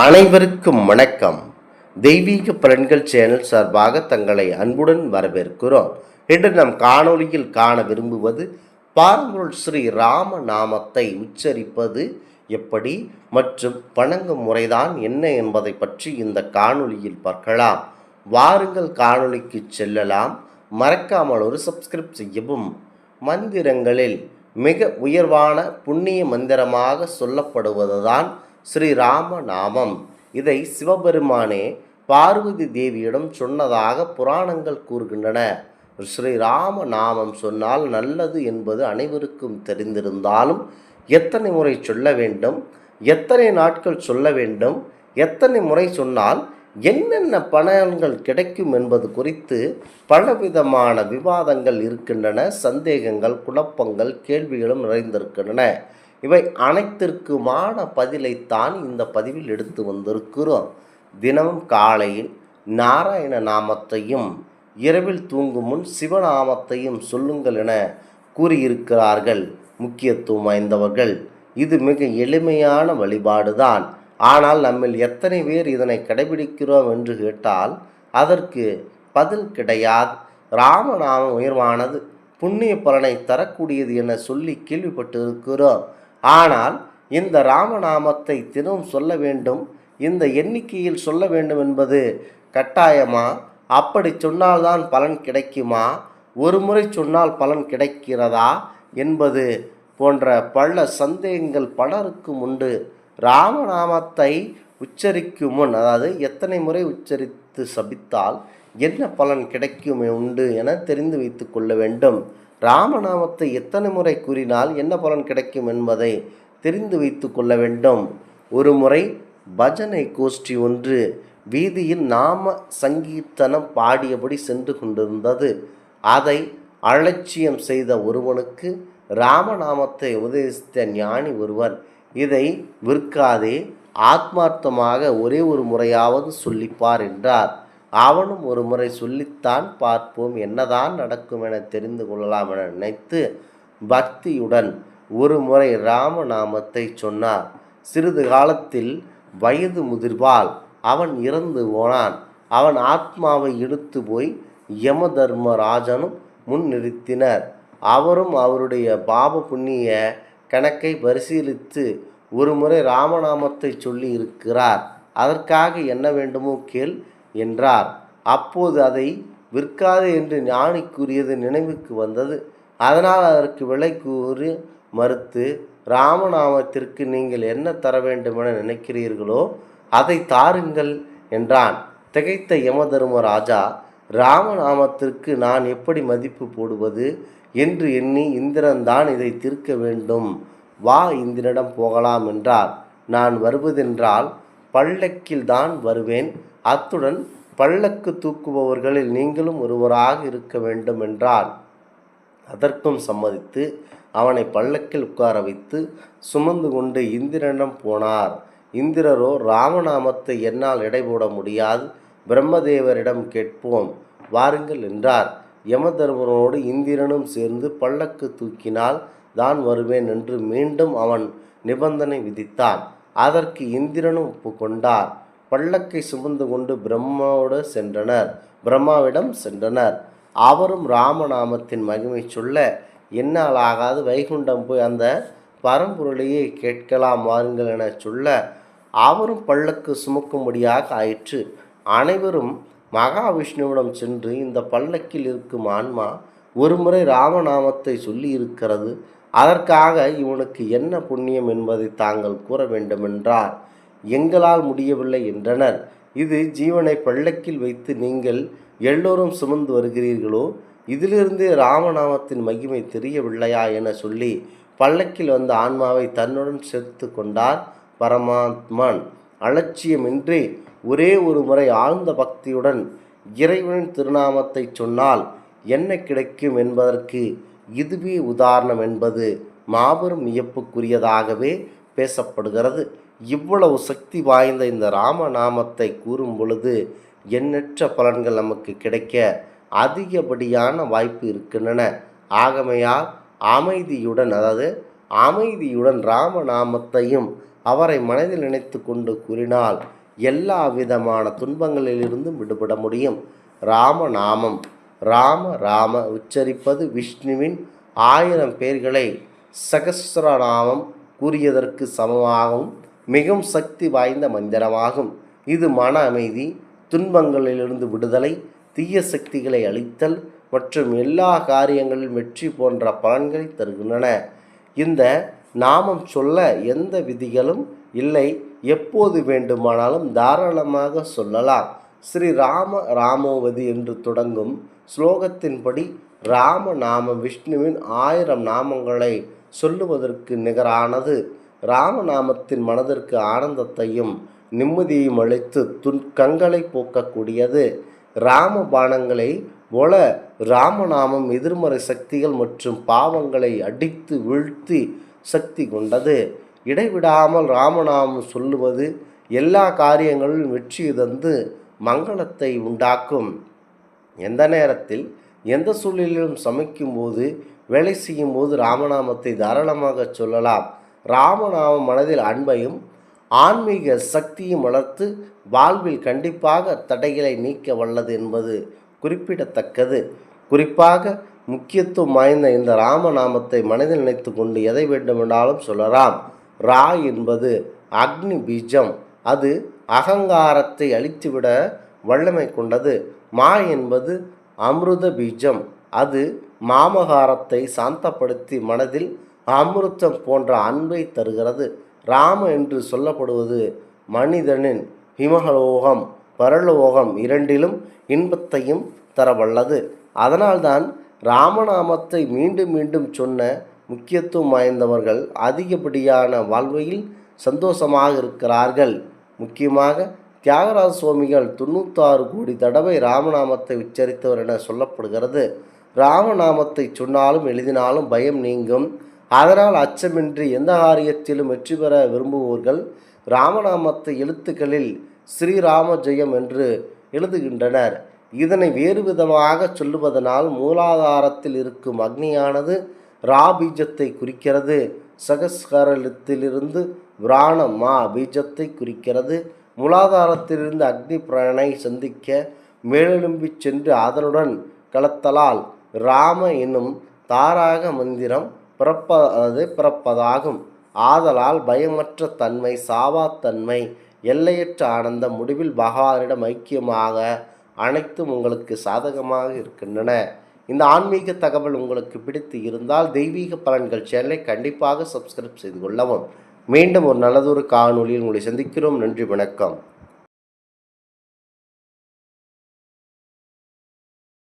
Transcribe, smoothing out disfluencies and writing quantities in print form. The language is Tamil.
அனைவருக்கும் வணக்கம். தெய்வீக பலன்கள் சேனல் சார்பாக தங்களை அன்புடன் வரவேற்கிறோம். இன்று நம் காணொளியில் காண விரும்புவது பாரம்பொருள் ஸ்ரீ ராம நாமத்தை உச்சரிப்பது எப்படி மற்றும் வணங்கும் முறைதான் என்ன என்பதை பற்றி இந்த காணொளியில் பார்க்கலாம். வாருங்கள் காணொளிக்கு செல்லலாம். மறக்காமல் ஒரு சப்ஸ்கிரைப் செய்யவும். மந்திரங்களில் மிக உயர்வான புண்ணிய மந்திரமாக சொல்லப்படுவதுதான் ஸ்ரீராம நாமம். இதை சிவபெருமானே பார்வதி தேவியிடம் சொன்னதாக புராணங்கள் கூறுகின்றன. ஸ்ரீராம நாமம் சொன்னால் நல்லது என்பது அனைவருக்கும் தெரிந்திருந்தாலும் எத்தனை முறை சொல்ல வேண்டும், எத்தனை நாட்கள் சொல்ல வேண்டும், எத்தனை முறை சொன்னால் என்னென்ன பலன்கள் கிடைக்கும் என்பது குறித்து பலவிதமான விவாதங்கள் இருக்கின்றன. சந்தேகங்கள், குழப்பங்கள், கேள்விகளும் நிறைந்திருக்கின்றன. இவை அனைத்திற்குமான பதிலைத்தான் இந்த பதிவில் எடுத்து வந்திருக்கிறோம். தினமும் காலையில் நாராயண நாமத்தையும் இரவில் தூங்கும் முன் சிவநாமத்தையும் சொல்லுங்கள் என கூறியிருக்கிறார்கள் முக்கியத்துவம் வாய்ந்தவர்கள். இது மிக எளிமையான வழிபாடுதான். ஆனால் நம்மில் எத்தனை பேர் இதனை கடைபிடிக்கிறோம் என்று கேட்டால் அதற்கு பதில் கிடையாது. ராமநாமம் உயர்வானது, புண்ணிய பலனை தரக்கூடியது என சொல்லி கேள்விப்பட்டு இருக்கிறோம். ஆனால் இந்த ராமநாமத்தை தினமும் சொல்ல வேண்டும், இந்த எண்ணிக்கையில் சொல்ல வேண்டும் என்பது கட்டாயமா? அப்படி சொன்னால்தான் பலன் கிடைக்குமா? ஒரு முறை சொன்னால் பலன் கிடைக்கிறதா என்பது போன்ற பல சந்தேகங்கள் பலருக்கும் உண்டு. ராமநாமத்தை உச்சரிக்கும் முன், அதாவது எத்தனை முறை உச்சரித்து சபித்தால் என்ன பலன் கிடைக்கும் உண்டு என தெரிந்து வைத்து கொள்ள வேண்டும். ராமநாமத்தை எத்தனை முறை கூறினால் என்ன பலன் கிடைக்கும் என்பதை தெரிந்து வைத்து கொள்ள வேண்டும். ஒரு முறை பஜனை கோஷ்டி ஒன்று வீதியில் நாம சங்கீர்த்தனம் பாடியபடி சென்று கொண்டிருந்தது. அதை அலட்சியம் செய்த ஒருவனுக்கு ராமநாமத்தை உபதேசித்த ஞானி ஒருவர், இதை விற்காதே, ஆத்மார்த்தமாக ஒரே ஒரு முறையாவது சொல்லிப்பார் என்றார். அவனும் ஒரு முறை சொல்லித்தான் பார்ப்போம், என்னதான் நடக்கும் என தெரிந்து கொள்ளலாம் என நினைத்து பக்தியுடன் ஒரு முறை ராமநாமத்தை சொன்னார். சிறிது காலத்தில் வயது முதிர்வால் அவன் இறந்து போனான். அவன் ஆத்மாவை இழுத்து போய் யம தர்மராஜனும் முன் நிறுத்தினர். அவரும் அவருடைய பாப புண்ணிய கணக்கை பரிசீலித்து ஒரு முறை ராமநாமத்தை சொல்லி இருக்கிறார், அதற்காக என்ன வேண்டுமோ கேள் என்றார். அப்போது அதை விற்காது என்று ஞானி கூறியது நினைவுக்கு வந்தது. அதனால் அதற்கு விலை கூறி மறுத்து, ராமநாமத்திற்கு நீங்கள் என்ன தர வேண்டும் என நினைக்கிறீர்களோ அதை தாருங்கள் என்றான். திகைத்த யமதர்மராஜா, ராமநாமத்திற்கு நான் எப்படி மதிப்பு போடுவது என்று எண்ணி, இந்திரன்தான் இதை தீர்க்க வேண்டும், வா இந்திரனிடம் போகலாம் என்றார். நான் வருவதென்றால் பல்லக்கில் தான் வருவேன், அத்துடன் பல்லக்கு தூக்குபவர்களில் நீங்களும் ஒருவராக இருக்க வேண்டும் என்றார். அதற்கும் சம்மதித்து அவனை பல்லக்கில் உட்கார வைத்து சுமந்து கொண்டு இந்திரனிடம் போனார். இந்திரரோ, ராமநாமத்தை என்னால் எடை போட முடியாது, பிரம்மதேவரிடம் கேட்போம் வாருங்கள் என்றார். யமதர்மனோடு இந்திரனும் சேர்ந்து பல்லக்கு தூக்கினால் தான் வருவேன் என்று மீண்டும் அவன் நிபந்தனை விதித்தான். அதற்கு இந்திரனும் ஒப்புக்கொண்டார். பல்லக்கை சுமந்து கொண்டு பிரம்மாவிடம் சென்றனர். அவரும் ராமநாமத்தின் மகிமை சொல்ல, என்னால் ஆகாது, வைகுண்டம் போய் அந்த பரம்பொருளையே கேட்கலாம் வாருங்கள் என சொல்ல, அவரும் பல்லக்கு சுமக்கும்படியாக ஆயிற்று. அனைவரும் மகாவிஷ்ணுவிடம் சென்று, இந்த பல்லக்கில் இருக்கும் ஆன்மா ஒரு முறை ராமநாமத்தை சொல்லி இருக்கிறது, அதற்காக இவனுக்கு என்ன புண்ணியம் என்பதை தாங்கள் கூற வேண்டுமென்றார். எங்களால் முடியவில்லை என்றனர். இது ஜீவனை பல்லக்கில் வைத்து நீங்கள் எல்லோரும் சுமந்து வருகிறீர்களோ, இதிலிருந்து ராமநாமத்தின் மகிமை தெரியவில்லையா என சொல்லி பல்லக்கில் வந்த ஆன்மாவை தன்னுடன் சேர்த்து கொண்டார் பரமாத்மன். அலட்சியமின்றி ஒரே ஒரு முறை ஆழ்ந்த பக்தியுடன் இறைவனின் திருநாமத்தை சொன்னால் என்ன கிடைக்கும் என்பதற்கு இதுவே உதாரணம் என்பது மாபெரும் வியப்புக்குரியதாகவே பேசப்படுகிறது. இவ்வளவு சக்தி வாய்ந்த இந்த ராமநாமத்தை கூறும் பொழுது எண்ணற்ற பலன்கள் நமக்கு கிடைக்க அதிகப்படியான வாய்ப்பு இருக்கின்றன. ஆகமையால் அமைதியுடன் ராமநாமத்தையும் அவரை மனதில் நினைத்து கொண்டு கூறினால் எல்லா விதமான துன்பங்களிலிருந்தும் விடுபட முடியும். ராமநாமம் ராம ராம உச்சரிப்பது விஷ்ணுவின் 1000 பேர்களை சகஸ்ரநாமம் கூறியதற்கு சமமாகவும் மிகவும் சக்தி வாய்ந்த மந்திரமாகும். இது மன அமைதி, துன்பங்களிலிருந்து விடுதலை, தீய சக்திகளை அழித்தல் மற்றும் எல்லா காரியங்களிலும் வெற்றி போன்ற பலன்களை தருகின்றன. இந்த நாமம் சொல்ல எந்த விதிகளும் இல்லை, எப்போது வேண்டுமானாலும் தாராளமாக சொல்லலாம். ஸ்ரீ ராம ராமோவதி என்று தொடங்கும் ஸ்லோகத்தின்படி ராம நாமம் விஷ்ணுவின் 1000 நாமங்களை சொல்லுவதற்கு நிகரானது. ராமநாமத்தின் மனதிற்கு ஆனந்தத்தையும் நிம்மதியையும் அளித்து துக்கங்களை போக்கக்கூடியது. ராமபாணங்களை போல ராமநாமம் எதிர்மறை சக்திகள் மற்றும் பாவங்களை அடித்து வீழ்த்தி சக்தி கொண்டது. இடைவிடாமல் ராமநாமம் சொல்லுவது எல்லா காரியங்களிலும் வெற்றி தந்து மங்களத்தை உண்டாக்கும். எந்த நேரத்தில் எந்த சூழலிலும் சமைக்கும்போது வேலை செய்யும்போது ராமநாமத்தை தாராளமாக சொல்லலாம். ராமநாமம் மனதில் அன்பையும் ஆன்மீக சக்தியும் வளர்த்து வாழ்வில் கண்டிப்பாக தடைகளை நீக்க வல்லது என்பது குறிப்பிடத்தக்கது. குறிப்பாக முக்கியத்துவம் வாய்ந்த இந்த ராமநாமத்தை மனதில் நினைத்து கொண்டு எதை வேண்டுமென்றாலும் சொல்லலாம். ரா என்பது அக்னி பீஜம், அது அகங்காரத்தை அழித்துவிட வல்லமை கொண்டது. மா என்பது அமிர்த பீஜம், அது மாமகாரத்தை சாந்தப்படுத்தி மனதில் அமிர்தம் போன்ற அன்பை தருகிறது. ராம என்று சொல்லப்படுவது மனிதனின் ஹிமலோகம் பரலோகம் இரண்டிலும் இன்பத்தையும் தரவல்லது. அதனால்தான் ராமநாமத்தை மீண்டும் மீண்டும் சொன்ன முக்கியத்துவம் வாய்ந்தவர்கள் அதிகப்படியான வாழ்வையில் சந்தோஷமாக இருக்கிறார்கள். முக்கியமாக தியாகராஜ சுவாமிகள் 96 கோடி தடவை ராமநாமத்தை உச்சரித்தவர் என சொல்லப்படுகிறது. ராமநாமத்தை சொன்னாலும் எழுதினாலும் பயம் நீங்கும். அதனால் அச்சமின்றி எந்த காரியத்திலும் வெற்றி பெற விரும்புவோர்கள் ராமநாமத்தை எழுத்துக்களில் ஸ்ரீராம ஜெயம் என்று எழுதுகின்றனர். இதனை வேறு விதமாக சொல்லுவதனால் மூலாதாரத்தில் இருக்கும் அக்னியானது ரா பீஜத்தை குறிக்கிறது. சகஸ்கரத்திலிருந்து பிராண மா பீஜத்தை குறிக்கிறது. மூலாதாரத்திலிருந்து அக்னி பிராணனை சந்திக்க மேலெழும்பி சென்று அதனுடன் கலத்தலால் ராம என்னும் தாரக மந்திரம் பிறப்பதாகும். ஆதலால் பயமற்ற தன்மை, சாவாத்தன்மை, எல்லையற்ற ஆனந்தம், முடிவில் பகவானிடம் ஐக்கியமாக அனைத்தும் உங்களுக்கு சாதகமாக இருக்கின்றன. இந்த ஆன்மீக தகவல் உங்களுக்கு பிடித்து இருந்தால் தெய்வீக பலன்கள் சேனலை கண்டிப்பாக சப்ஸ்கிரைப் செய்து கொள்ளவும். மீண்டும் ஒரு நல்லதொரு காணொளியில் உங்களை சந்திக்கிறோம். நன்றி, வணக்கம்.